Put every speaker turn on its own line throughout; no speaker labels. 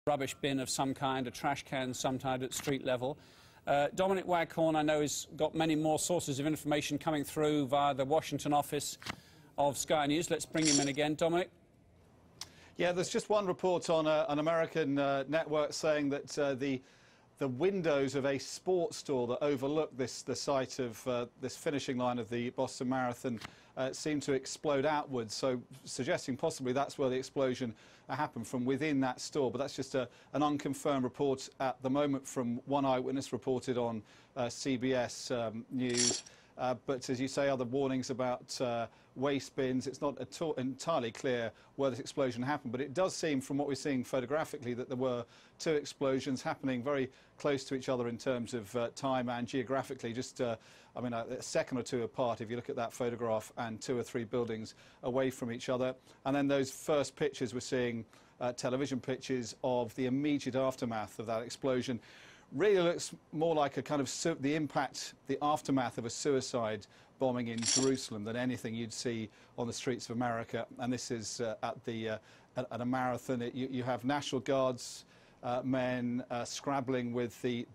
rubbish bin of some kind, a trash can sometime at street level. Dominic Waghorn, I know, has got many more sources of information coming through via the Washington office of Sky News. Let's bring him in again. Dominic?
Yeah, there's just one report on an American network saying that the windows of a sports store that overlook the site of this finishing line of the Boston Marathon seem to explode outwards, so suggesting possibly that's where the explosion happened, from within that store. But that's just an unconfirmed report at the moment from one eyewitness reported on CBS News. But as you say, other warnings about waste bins. It's not at all entirely clear where this explosion happened, but it does seem, from what we're seeing photographically, that there were two explosions happening very close to each other in terms of time and geographically, just I mean, a second or two apart if you look at that photograph, and 2 or 3 buildings away from each other. And then those first pictures we're seeing, television pictures of the immediate aftermath of that explosion. Really looks more like a kind of the impact, the aftermath of a suicide bombing in Jerusalem than anything you'd see on the streets of America. And this is at a marathon. You have National Guards men scrabbling with the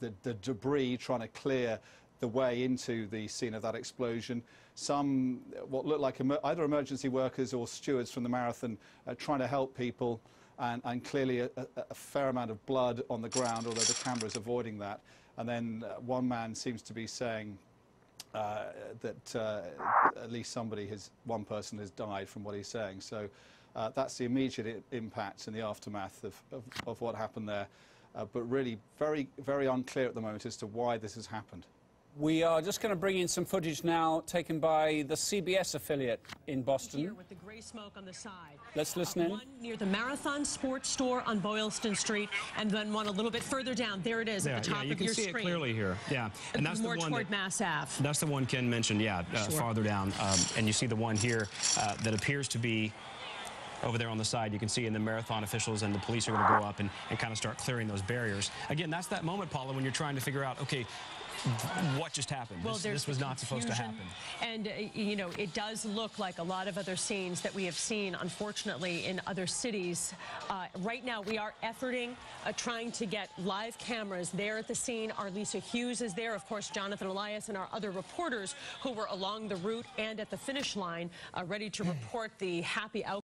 debris, trying to clear the way into the scene of that explosion. Some what look like either emergency workers or stewards from the marathon trying to help people. And clearly a fair amount of blood on the ground, although the camera's avoiding that. And then one man seems to be saying that at least one person has died from what he's saying. So that's the immediate impact and the aftermath of what happened there. But really very, very unclear at the moment as to why this has happened.
We are just going to bring in some footage now taken by the CBS affiliate in Boston.
Here with the gray smoke on the side.
Let's listen in.
One near the Marathon Sports Store on Boylston Street, and then one a little bit further down. There it is at the top of your screen.
You can see it clearly here. Yeah, and that's
more
the one
toward Mass Ave.
That's the one Ken mentioned. Yeah,
Sure.
Farther down, and you see the one here that appears to be over there on the side. You can see in the marathon officials and the police are going to go up and kind of start clearing those barriers. Again, that's that moment, Paula, when you're trying to figure out, okay, what just happened?
Well,
this was not supposed to happen.
And, you know, it does look like a lot of other scenes that we have seen, unfortunately, in other cities. Right now, we are efforting, trying to get live cameras there at the scene. Our Lisa Hughes is there. Of course, Jonathan Elias and our other reporters who were along the route and at the finish line, ready to report the happy outcome.